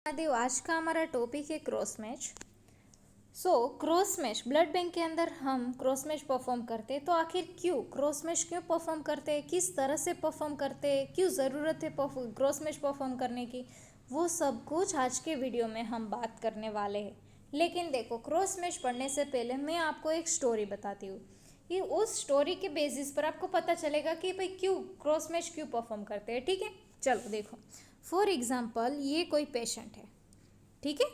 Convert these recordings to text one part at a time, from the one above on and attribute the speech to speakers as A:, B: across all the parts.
A: महादेव, आज का हमारा टॉपिक है cross match. Cross match blood bank के अंदर हम क्रॉस मैच परफॉर्म करते हैं। तो आखिर क्यों क्रॉस मैच क्यों परफॉर्म करते हैं, किस तरह से परफॉर्म करते हैं, क्यों ज़रूरत है क्रॉस मैच परफॉर्म करने की, वो सब कुछ आज के वीडियो में हम बात करने वाले हैं। लेकिन देखो, क्रॉस मैच पढ़ने से पहले मैं आपको एक स्टोरी बताती हूँ। ये उस स्टोरी के बेसिस पर आपको पता चलेगा कि भाई क्यों क्रॉस मैच क्यों परफॉर्म करते हैं। ठीक है, चलो देखो। फॉर एग्जाम्पल, ये कोई पेशेंट है। ठीक है,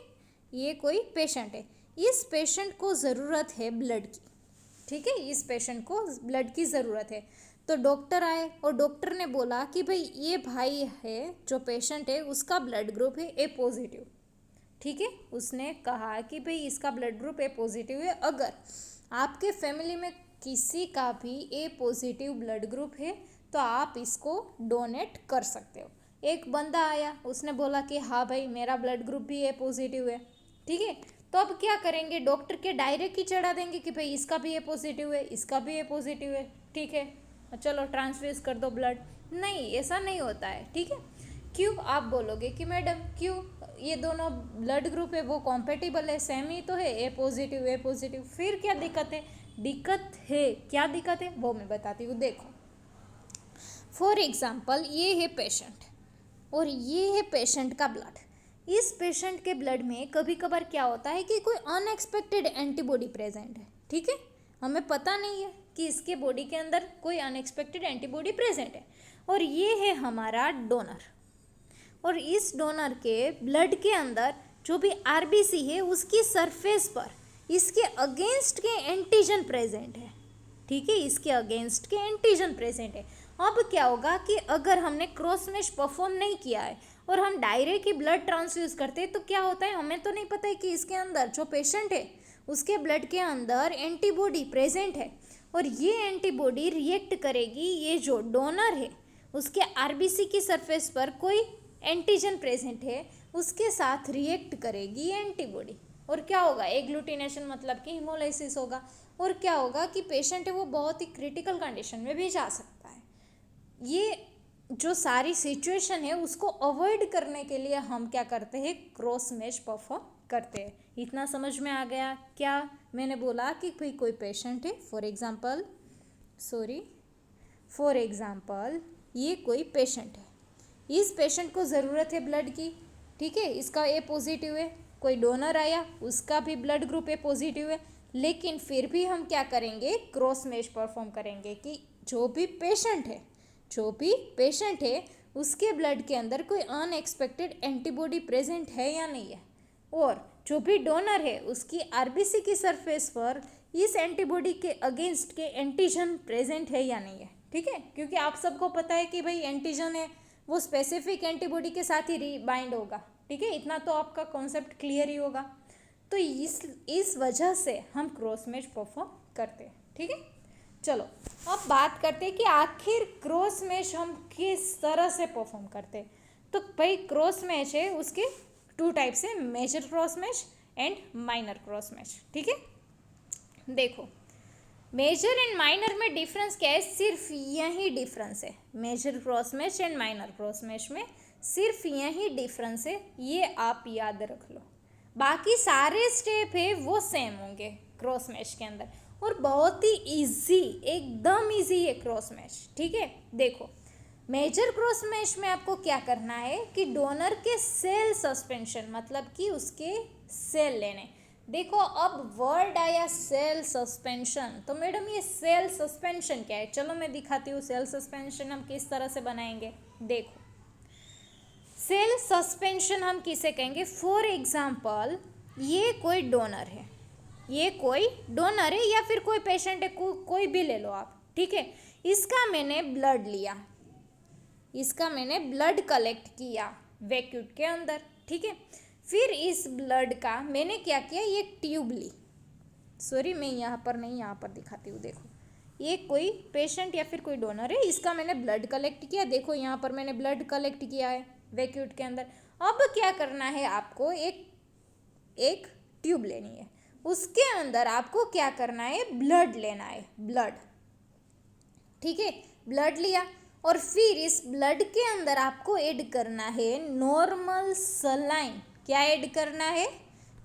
A: ये कोई पेशेंट है। इस पेशेंट को ज़रूरत है ब्लड की। ठीक है, इस पेशेंट को ब्लड की ज़रूरत है। तो डॉक्टर आए और डॉक्टर ने बोला कि भाई ये भाई है जो पेशेंट है, उसका ब्लड ग्रुप है ए पॉजिटिव। ठीक है, उसने कहा कि भाई इसका ब्लड ग्रुप ए पॉजिटिव है। अगर आपके फैमिली में किसी का भी ए पॉजिटिव ब्लड ग्रुप है तो आप इसको डोनेट कर सकते हो। एक बंदा आया, उसने बोला कि हाँ भाई मेरा ब्लड ग्रुप भी ए पॉजिटिव है। ठीक है, तो अब क्या करेंगे, डॉक्टर के डायरेक्ट ही चढ़ा देंगे कि भाई इसका भी ए पॉजिटिव है, इसका भी ए पॉजिटिव है। ठीक है, चलो ट्रांसफ्यूज कर दो ब्लड। नहीं, ऐसा नहीं होता है। ठीक है, क्यों आप बोलोगे कि मैडम क्यों, ये दोनों ब्लड ग्रुप है वो कॉम्पेटिबल है, सेम ही तो है, ए पॉजिटिव ए पॉजिटिव, फिर क्या दिक्कत है। दिक्कत है, क्या दिक्कत है वो मैं बताती हूँ। देखो, फॉर एग्जाम्पल ये है पेशेंट और ये है पेशेंट का ब्लड। इस पेशेंट के ब्लड में कभी कभार क्या होता है कि कोई अनएक्सपेक्टेड एंटीबॉडी प्रेजेंट है। ठीक है, हमें पता नहीं है कि इसके बॉडी के अंदर कोई अनएक्सपेक्टेड एंटीबॉडी प्रेजेंट है। और ये है हमारा डोनर, और इस डोनर के ब्लड के अंदर जो भी आरबीसी है उसकी सरफेस पर इसके अगेंस्ट के एंटीजन प्रेजेंट है। ठीक है, इसके अगेंस्ट के एंटीजन प्रेजेंट है। अब क्या होगा कि अगर हमने क्रॉस मैच परफॉर्म नहीं किया है और हम डायरेक्ट ही ब्लड ट्रांसफ्यूज करते हैं तो क्या होता है, हमें तो नहीं पता है कि इसके अंदर जो पेशेंट है उसके ब्लड के अंदर एंटीबॉडी प्रेजेंट है, और ये एंटीबॉडी रिएक्ट करेगी, ये जो डोनर है उसके आरबीसी की सरफेस पर कोई एंटीजन प्रेजेंट है उसके साथ रिएक्ट करेगी एंटीबॉडी। और क्या होगा, एग्लूटिनेशन मतलब कि हिमोलाइसिस होगा। और क्या होगा कि पेशेंट है वो बहुत ही क्रिटिकल कंडीशन में भी जा सकता है। ये जो सारी सिचुएशन है उसको अवॉइड करने के लिए हम क्या करते हैं, क्रॉस मैच परफॉर्म करते हैं। इतना समझ में आ गया क्या। मैंने बोला कि भाई कोई पेशेंट है, फॉर एग्जाम्पल ये कोई पेशेंट है। इस पेशेंट को ज़रूरत है ब्लड की। ठीक है, इसका ए पॉजिटिव है। कोई डोनर आया, उसका भी ब्लड ग्रुप ए पॉजिटिव है। लेकिन फिर भी हम क्या करेंगे, क्रॉस मैच परफॉर्म करेंगे कि जो भी पेशेंट है उसके ब्लड के अंदर कोई अनएक्सपेक्टेड एंटीबॉडी प्रेजेंट है या नहीं है, और जो भी डोनर है उसकी आरबीसी की सरफेस पर इस एंटीबॉडी के अगेंस्ट के एंटीजन प्रेजेंट है या नहीं है। ठीक है, क्योंकि आप सबको पता है कि भाई एंटीजन है वो स्पेसिफिक एंटीबॉडी के साथ ही बाइंड होगा। ठीक है, इतना तो आपका कॉन्सेप्ट क्लियर ही होगा। तो इस वजह से हम क्रॉस मैच परफॉर्म करते हैं। ठीक है, चलो अब बात करते हैं कि आखिर क्रॉस मैच हम किस तरह से परफॉर्म करते हैं। तो भाई क्रॉस मैच है उसके टू टाइप्स है, major cross match and minor cross match. ठीक है, देखो मेजर एंड माइनर में डिफरेंस क्या है, सिर्फ यही डिफरेंस है। Major cross match and minor cross match में सिर्फ यही डिफरेंस है, ये आप याद रख लो। बाकी सारे स्टेप है वो सेम होंगे क्रॉस मैच के अंदर, और बहुत ही इजी, एकदम इजी है क्रॉस मैच। ठीक है, देखो मेजर क्रॉस मैच में आपको क्या करना है कि डोनर के सेल सस्पेंशन, मतलब कि उसके सेल लेने। देखो अब वर्ड आया सेल सस्पेंशन, तो मैडम ये सेल सस्पेंशन क्या है, चलो मैं दिखाती हूँ सेल सस्पेंशन हम किस तरह से बनाएंगे। देखो सेल सस्पेंशन हम किसे कहेंगे, फॉर एग्जाम्पल ये कोई डोनर है, या फिर कोई पेशेंट है, कोई भी ले लो आप। ठीक है, इसका मैंने ब्लड कलेक्ट किया वैक्यूम के अंदर। ठीक है, फिर इस ब्लड का मैंने क्या किया, ये ट्यूब ली। मैं यहाँ पर दिखाती हूँ। देखो ये कोई पेशेंट या फिर कोई डोनर है, इसका मैंने ब्लड कलेक्ट किया। देखो यहाँ पर मैंने ब्लड कलेक्ट किया है वैक्यूम के अंदर। अब क्या करना है आपको, एक ट्यूब लेनी है, उसके अंदर आपको क्या करना है, ब्लड लेना है, ब्लड। ठीक है, ब्लड लिया और फिर इस ब्लड के अंदर आपको ऐड करना है नॉर्मल सलाइन। क्या ऐड करना है?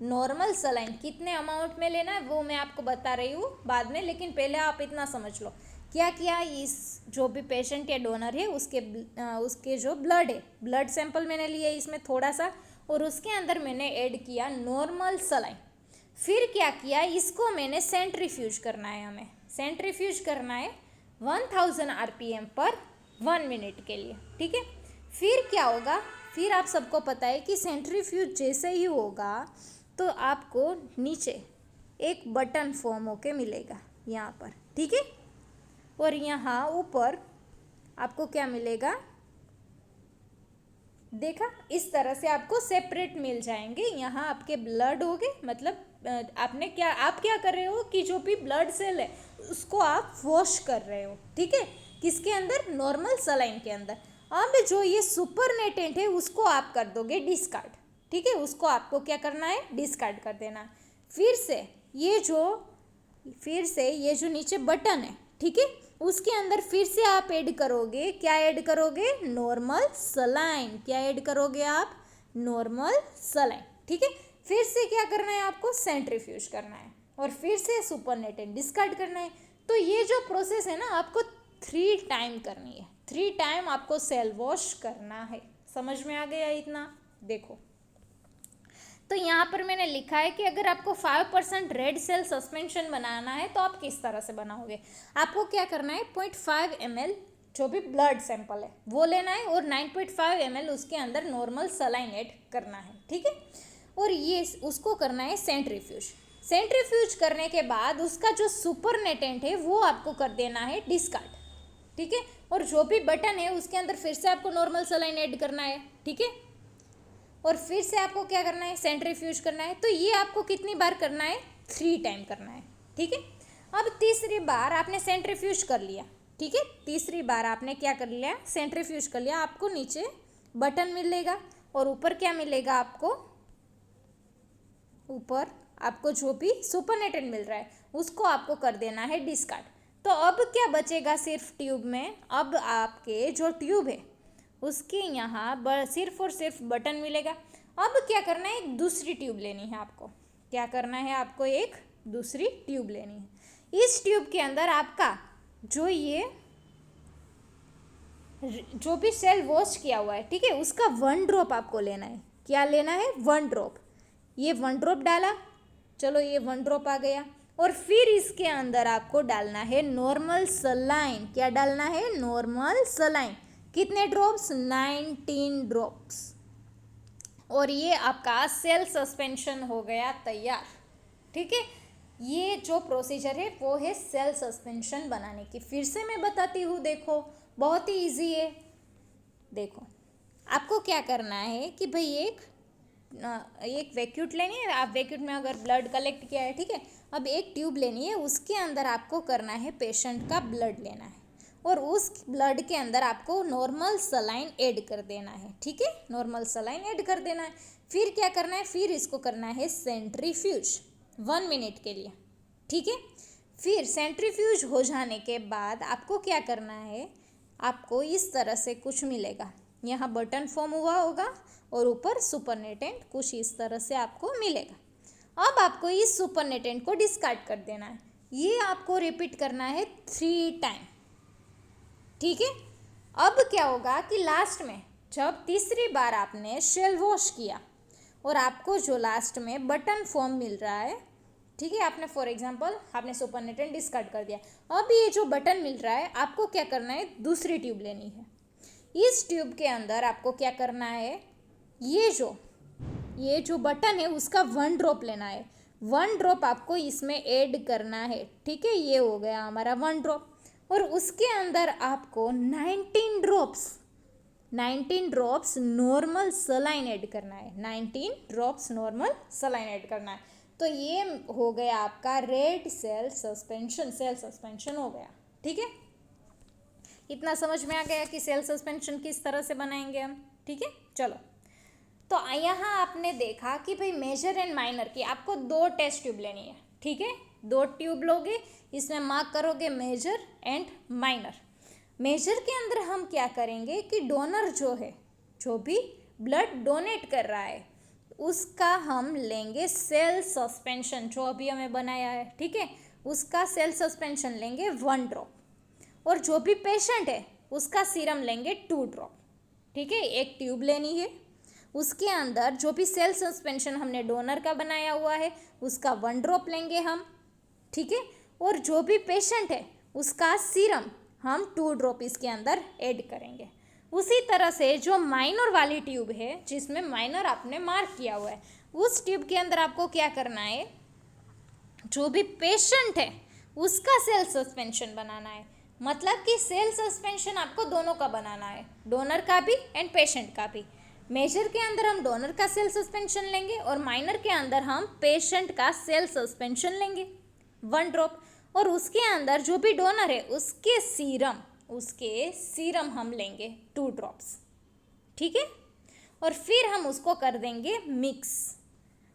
A: Normal saline. कितने अमाउंट में लेना है वो मैं आपको बता रही हूँ बाद में, लेकिन पहले आप इतना समझ लो क्या किया। इस जो भी पेशेंट या डोनर है उसके जो ब्लड है, ब्लड सैंपल मैंने लिया इसमें थोड़ा सा, और उसके अंदर मैंने ऐड किया नॉर्मल सलाइन। फिर क्या किया, इसको मैंने सेंट्रीफ्यूज करना है, हमें सेंट्रीफ्यूज करना है 1000 RPM पर 1 मिनट के लिए, ठीक है। फिर क्या होगा, फिर आप सबको पता है कि सेंट्रीफ्यूज जैसे ही होगा तो आपको नीचे एक बटन फॉर्म होके मिलेगा यहाँ पर, ठीक है। और यहाँ ऊपर आपको क्या मिलेगा, देखा, इस तरह से आपको सेपरेट मिल जाएंगे। यहाँ आपके ब्लड हो गए, मतलब आप क्या कर रहे हो कि जो भी ब्लड सेल है उसको आप वॉश कर रहे हो, ठीक है। किसके अंदर? नॉर्मल सलाइन के अंदर। अब जो ये सुपरनेटेंट है उसको आप कर दोगे डिस्कार्ड, ठीक है। उसको आपको क्या करना है? डिस्कार्ड कर देना। फिर से ये जो नीचे बटन है, ठीक है, उसके अंदर फिर से आप ऐड करोगे, क्या ऐड करोगे? Normal saline. क्या ऐड करोगे आप? नॉर्मल सलाइन, ठीक है। फिर से क्या करना है आपको? सेंट्रीफ्यूज करना है और फिर से सुपरनेटेंट डिस्कार्ड करना है। तो ये जो प्रोसेस है ना, आपको 3 टाइम करनी है। 3 टाइम आपको सेल वॉश करना है। समझ में आ गया इतना? देखो, तो यहाँ पर मैंने लिखा है कि अगर आपको 5% रेड सेल सस्पेंशन बनाना है तो आप किस तरह से बनाओगे। आपको क्या करना है, 0.5 ml जो भी ब्लड सैंपल है वो लेना है और 9.5 ml उसके अंदर नॉर्मल सलाइन ऐड करना है, ठीक है। और ये उसको करना है सेंट्रीफ्यूज। सेंट्रीफ्यूज करने के बाद उसका जो सुपरनेटेंट है वो आपको कर देना है डिस्कार्ड, ठीक है। और जो भी बटन है उसके अंदर फिर से आपको नॉर्मल सलाइन ऐड करना है, ठीक है। और फिर से आपको क्या करना है? सेंट्रीफ्यूज करना है। तो ये आपको कितनी बार करना है? 3 टाइम करना है, ठीक है। अब तीसरी बार आपने सेंट्रीफ्यूज कर लिया, ठीक है। तीसरी बार आपने क्या कर लिया? सेंट्रीफ्यूज कर लिया। आपको नीचे बटन मिलेगा और ऊपर क्या मिलेगा आपको? ऊपर आपको जो भी सुपरनेटेंट मिल रहा है उसको आपको कर देना है डिस्कार्ड। तो अब क्या बचेगा सिर्फ ट्यूब में? अब आपके जो ट्यूब है उसके यहाँ सिर्फ और सिर्फ बटन मिलेगा। अब क्या करना है? एक दूसरी ट्यूब लेनी है आपको। क्या करना है आपको? एक दूसरी ट्यूब लेनी है। इस ट्यूब के अंदर आपका जो भी सेल वॉश किया हुआ है, ठीक है, उसका 1 ड्रॉप आपको लेना है। क्या लेना है? 1 ड्रॉप। ये 1 ड्रॉप डाला, चलो ये 1 ड्रॉप आ गया। और फिर इसके अंदर आपको डालना है नॉर्मल सलाइन। क्या डालना है? Normal saline. कितने ड्रॉप्स? 19 ड्रॉप्स। और ये आपका सेल सस्पेंशन हो गया तैयार, ठीक है। ये जो प्रोसीजर है वो है सेल सस्पेंशन बनाने की। फिर से मैं बताती हूँ, देखो बहुत ही इजी है। देखो, आपको क्या करना है कि भाई एक वैक्यूट लेनी है। आप वैक्यूट में अगर ब्लड कलेक्ट किया है, ठीक है, अब एक ट्यूब लेनी है। उसके अंदर आपको करना है पेशेंट का ब्लड लेना है और उस ब्लड के अंदर आपको नॉर्मल सलाइन ऐड कर देना है, ठीक है। नॉर्मल सलाइन ऐड कर देना है। फिर क्या करना है? फिर इसको करना है सेंट्रीफ्यूज 1 मिनट के लिए, ठीक है। फिर सेंट्रीफ्यूज हो जाने के बाद आपको क्या करना है? आपको इस तरह से कुछ मिलेगा। यहाँ बटन फॉर्म हुआ होगा और ऊपर सुपरनेटेंट कुछ इस तरह से आपको मिलेगा। अब आपको इस सुपरनेटेंट को डिस्कार्ड कर देना है। ये आपको रिपीट करना है 3 टाइम, ठीक है। अब क्या होगा कि लास्ट में जब तीसरी बार आपने शेल वॉश किया और आपको जो लास्ट में बटन फॉर्म मिल रहा है, ठीक है, आपने फॉर एग्जांपल आपने सुपरनेटेंट डिस्कार्ड कर दिया। अब ये जो बटन मिल रहा है आपको क्या करना है? दूसरी ट्यूब लेनी है। इस ट्यूब के अंदर आपको क्या करना है? ये जो बटन है उसका 1 ड्रॉप लेना है। 1 ड्रॉप आपको इसमें ऐड करना है, ठीक है। ये हो गया हमारा 1 ड्रॉप। और उसके अंदर आपको 19 ड्रॉप्स नॉर्मल सलाइन ऐड करना है। 19 ड्रॉप्स नॉर्मल सलाइन ऐड करना है। तो ये हो गया आपका रेड सेल सस्पेंशन हो गया, ठीक है। इतना समझ में आ गया कि सेल सस्पेंशन किस तरह से बनाएंगे हम, ठीक है। चलो, तो यहाँ आपने देखा कि भाई मेजर एंड माइनर की आपको 2 टेस्ट ट्यूब लेनी है, ठीक है। 2 ट्यूब लोगे, इसमें मार्क करोगे मेजर एंड माइनर। मेजर के अंदर हम क्या करेंगे कि डोनर जो है, जो भी ब्लड डोनेट कर रहा है, उसका हम लेंगे सेल सस्पेंशन, जो अभी हमें बनाया है, ठीक है, उसका सेल सस्पेंशन लेंगे 1 ड्रॉप, और जो भी पेशेंट है उसका सीरम लेंगे 2 ड्रॉप, ठीक है। एक ट्यूब लेनी है, उसके अंदर जो भी सेल सस्पेंशन हमने डोनर का बनाया हुआ है उसका 1 ड्रॉप लेंगे हम, ठीक है, और जो भी पेशेंट है उसका सीरम हम 2 ड्रॉप इसके अंदर ऐड करेंगे। उसी तरह से जो माइनर वाली ट्यूब है, जिसमें माइनर आपने मार्क किया हुआ है, उस ट्यूब के अंदर आपको क्या करना है, जो भी पेशेंट है उसका सेल सस्पेंशन बनाना है। मतलब कि सेल सस्पेंशन आपको दोनों का बनाना है, डोनर का भी एंड पेशेंट का भी। मेजर के अंदर हम डोनर का सेल सस्पेंशन लेंगे और माइनर के अंदर हम पेशेंट का सेल सस्पेंशन लेंगे 1 ड्रॉप, और उसके अंदर जो भी डोनर है उसके सीरम हम लेंगे 2 ड्रॉप्स, ठीक है। और फिर हम उसको कर देंगे मिक्स,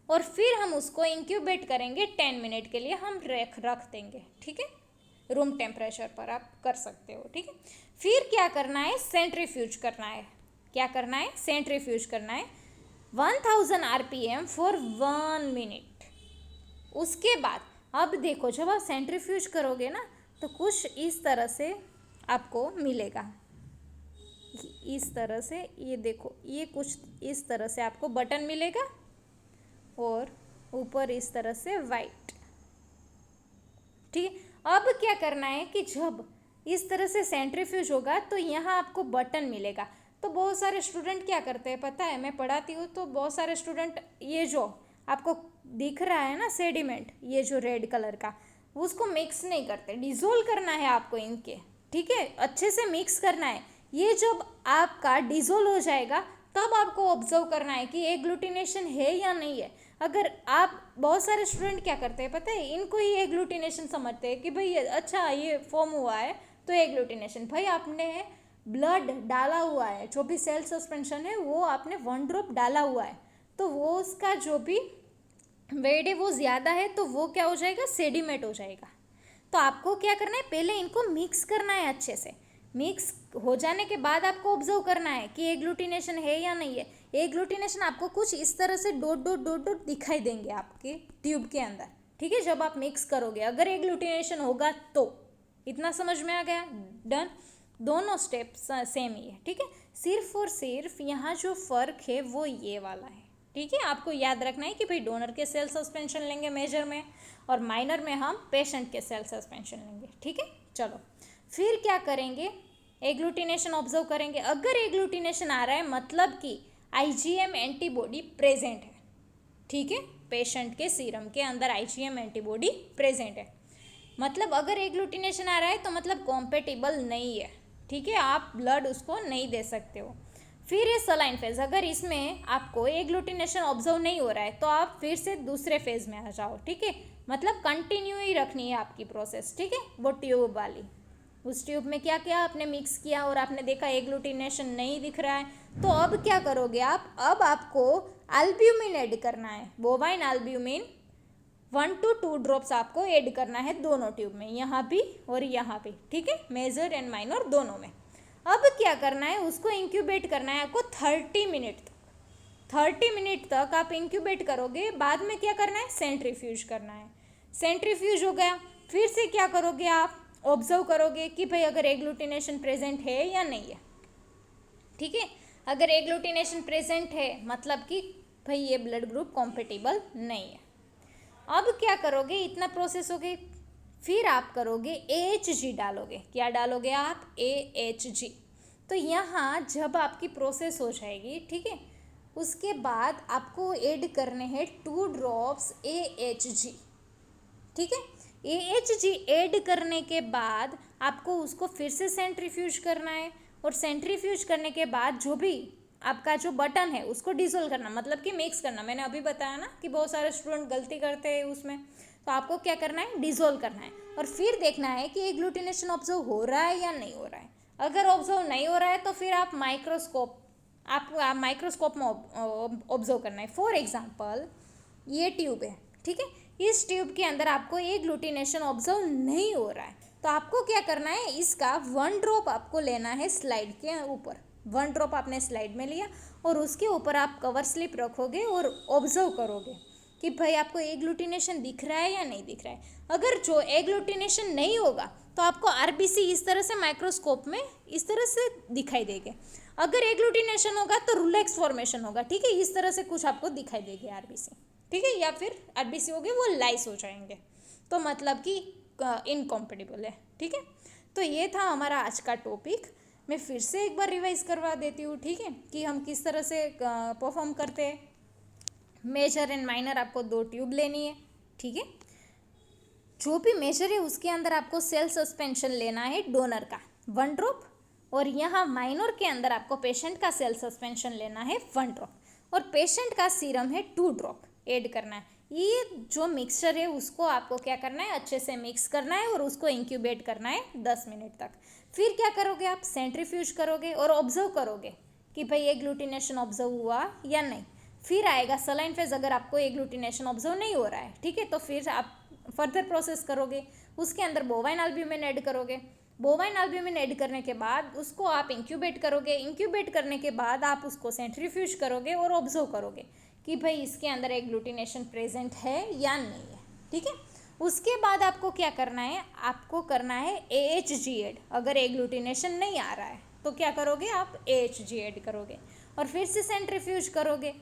A: और फिर हम उसको इंक्यूबेट करेंगे 10 मिनट के लिए, हम रख देंगे, ठीक है। रूम टेम्परेचर पर आप कर सकते हो, ठीक है। फिर क्या करना है, सेंट्रीफ्यूज करना है। क्या करना है, सेंट्रीफ्यूज करना है 1000 RPM फॉर 1 मिनट। उसके बाद अब देखो, जब आप सेंट्रीफ्यूज करोगे ना तो कुछ इस तरह से आपको मिलेगा, इस तरह से, ये देखो, ये कुछ इस तरह से आपको बटन मिलेगा और ऊपर इस तरह से वाइट, ठीक है। अब क्या करना है कि जब इस तरह से सेंट्रीफ्यूज होगा तो यहाँ आपको बटन मिलेगा। तो बहुत सारे स्टूडेंट क्या करते हैं पता है, मैं पढ़ाती हूँ तो बहुत सारे स्टूडेंट ये जो आपको दिख रहा है ना सेडिमेंट, ये जो रेड कलर का, उसको मिक्स नहीं करते, डिजोल्व करना है आपको इनके, ठीक है, अच्छे से मिक्स करना है। ये जब आपका डिजोल्व हो जाएगा तब आपको ऑब्जर्व करना है कि एग्लूटिनेशन है या नहीं है। अगर आप, बहुत सारे स्टूडेंट क्या करते हैं पता है, इनको ही एग्लूटिनेशन समझते हैं कि भाई अच्छा ये फॉर्म हुआ है तो एग्लूटिनेशन। भाई आपने ब्लड डाला हुआ है, जो भी सेल सस्पेंशन है वो आपने 1 ड्रॉप डाला हुआ है, तो वो उसका जो भी वेट है वो ज़्यादा है, तो वो क्या हो जाएगा, सेडिमेंट हो जाएगा। तो आपको क्या करना है, पहले इनको मिक्स करना है अच्छे से। मिक्स हो जाने के बाद आपको ऑब्जर्व करना है कि एग्लूटिनेशन है या नहीं है। एग्लूटिनेशन आपको कुछ इस तरह से डॉट डॉट डॉट डॉट दिखाई देंगे आपके ट्यूब के अंदर, ठीक है, जब आप मिक्स करोगे। अगर एग्लूटिनेशन होगा तो, इतना समझ में आ गया, डन। दोनों स्टेप सेम ही है, ठीक है। सिर्फ और सिर्फ यहाँ जो फ़र्क है वो ये वाला है, ठीक है। आपको याद रखना है कि भाई डोनर के सेल सस्पेंशन लेंगे मेजर में, और माइनर में हम पेशेंट के सेल सस्पेंशन लेंगे, ठीक है। चलो फिर क्या करेंगे, एग्लूटिनेशन ऑब्जर्व करेंगे। अगर एग्लूटिनेशन आ रहा है मतलब कि IgM एंटीबॉडी प्रेजेंट है, ठीक है, पेशेंट के सीरम के अंदर IgM एंटीबॉडी प्रेजेंट है। मतलब अगर एग्लूटिनेशन आ रहा है तो मतलब कॉम्पेटिबल नहीं है, ठीक है, आप ब्लड उसको नहीं दे सकते हो। फिर ये सलाइन फेज, अगर इसमें आपको एग्लूटिनेशन ऑब्जर्व नहीं हो रहा है तो आप फिर से दूसरे फेज में आ जाओ, ठीक है। मतलब कंटिन्यू ही रखनी है आपकी प्रोसेस, ठीक है। वो ट्यूब वाली, उस ट्यूब में क्या क्या आपने मिक्स किया और आपने देखा एग्लूटिनेशन नहीं दिख रहा है, तो अब क्या करोगे आप, अब आपको एल्ब्यूमिन ऐड करना है, बोवाइन एल्ब्यूमिन 1 to 2 ड्रॉप्स आपको ऐड करना है दोनों ट्यूब में, यहाँ भी और यहाँ भी, ठीक है, मेजर एंड माइनर दोनों में। अब क्या करना है, उसको इंक्यूबेट करना है आपको 30 मिनट तक। 30 मिनट तक आप इंक्यूबेट करोगे, बाद में क्या करना है, सेंट्रीफ्यूज करना है। सेंट्रीफ्यूज हो गया, फिर से क्या करोगे आप, ऑब्जर्व करोगे कि भाई अगर एग्लूटिनेशन प्रेजेंट है या नहीं है, ठीक है। अगर एग्लूटिनेशन प्रेजेंट है मतलब कि भाई ये ब्लड ग्रुप कॉम्पेटिबल नहीं है। अब क्या करोगे, इतना प्रोसेस हो गई, फिर आप करोगे AHG डालोगे। क्या डालोगे आप, AHG। तो यहाँ जब आपकी प्रोसेस हो जाएगी, ठीक है, उसके बाद आपको ऐड करने हैं 2 ड्रॉप्स AHG, ठीक है। AHG ऐड करने के बाद आपको उसको फिर से सेंट्रीफ्यूज करना है, और सेंट्रीफ्यूज करने के बाद जो भी आपका जो बटन है उसको डिसोल्व करना, मतलब कि मिक्स करना। मैंने अभी बताया ना कि बहुत सारे स्टूडेंट गलती करते हैं उसमें, तो आपको क्या करना है, डिसोल्व करना है, और फिर देखना है कि एग्लूटिनेशन ऑब्जर्व हो रहा है या नहीं हो रहा है। अगर ऑब्जर्व नहीं हो रहा है तो फिर आप माइक्रोस्कोप में ऑब्जर्व करना है। फॉर एग्जाम्पल ये ट्यूब है, ठीक है, इस ट्यूब के अंदर आपको एग्लूटिनेशन ऑब्जर्व नहीं हो रहा है, तो आपको क्या करना है, इसका 1 ड्रॉप आपको लेना है स्लाइड के ऊपर। 1 ड्रॉप आपने स्लाइड में लिया और उसके ऊपर आप कवर स्लिप रखोगे और ऑब्जर्व करोगे कि भाई आपको एग्लूटिनेशन दिख रहा है या नहीं दिख रहा है। अगर जो एग्लूटिनेशन नहीं होगा तो आपको आरबीसी इस तरह से माइक्रोस्कोप में इस तरह से दिखाई देंगे। अगर एग्लूटिनेशन होगा तो रिलैक्स फॉर्मेशन होगा, ठीक है, इस तरह से कुछ आपको दिखाई देगी आरबीसी, ठीक है, या फिर आरबीसी होगी वो लाइस हो जाएंगे, तो मतलब कि इनकॉम्पेटिबल है, ठीक है। तो ये था हमारा आज का टॉपिक। मैं फिर से एक बार रिवाइज करवा देती हूँ, ठीक है, कि हम किस तरह से परफॉर्म करते हैं। मेजर एंड माइनर आपको 2 ट्यूब लेनी है, ठीक है। जो भी मेजर है उसके अंदर आपको सेल सस्पेंशन लेना है डोनर का 1 ड्रॉप, और यहाँ माइनर के अंदर आपको पेशेंट का सेल सस्पेंशन लेना है 1 ड्रॉप, और पेशेंट का सीरम है 2 ड्रॉप ऐड करना है। ये जो मिक्सचर है उसको आपको क्या करना है, अच्छे से मिक्स करना है और उसको इंक्यूबेट करना है 10 मिनट तक। फिर क्या करोगे, आप सेंट्रीफ्यूज करोगे और ऑब्जर्व करोगे कि भाई एग्लूटिनेशन ऑब्जर्व हुआ या नहीं। फिर आएगा सलाइन फेज, अगर आपको एग्लूटिनेशन ऑब्जर्व नहीं हो रहा है, ठीक है, तो फिर आप फर्दर प्रोसेस करोगे, उसके अंदर बोवाइन एल्ब्यूमिन ऐड करोगे। बोवाइन एल्ब्यूमिन ऐड करने के बाद उसको आप इंक्यूबेट करोगे। इंक्यूबेट करने के बाद आप उसको सेंट्रीफ्यूज करोगे और ऑब्जर्व करोगे कि भाई इसके अंदर एग्लूटिनेशन प्रेजेंट है या नहीं है, ठीक है। उसके बाद आपको क्या करना है, आपको करना है AHG ऐड। अगर एग्लूटिनेशन नहीं आ रहा है तो क्या करोगे, आप AHG ऐड करोगे और फिर से सेंट्रीफ्यूज करोगे।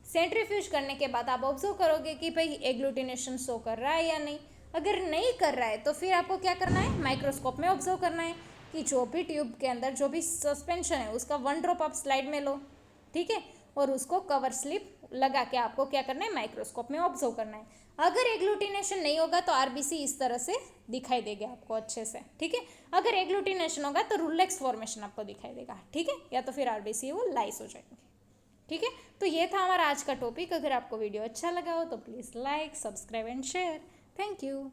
A: सेंट्रीफ्यूज करने के बाद आप ऑब्जर्व करोगे कि भाई एग्लूटिनेशन शो कर रहा है या नहीं। अगर नहीं कर रहा है तो फिर आपको क्या करना है, माइक्रोस्कोप में ऑब्जर्व करना है कि जो भी ट्यूब के अंदर जो भी सस्पेंशन है उसका 1 ड्रॉप आप स्लाइड में लो, ठीक है, और उसको कवर स्लिप लगा के आपको क्या करना है, माइक्रोस्कोप में ऑब्जर्व करना है। अगर एग्लूटिनेशन नहीं होगा तो आरबीसी इस तरह से दिखाई देगा आपको अच्छे से, ठीक है। अगर एग्लूटिनेशन होगा तो रिलैक्स फॉर्मेशन आपको दिखाई देगा, ठीक है, या तो फिर आरबीसी वो लाइस हो जाएंगे, ठीक है। तो ये था हमारा आज का टॉपिक। अगर आपको वीडियो अच्छा लगा हो तो please like, subscribe and share. Thank you.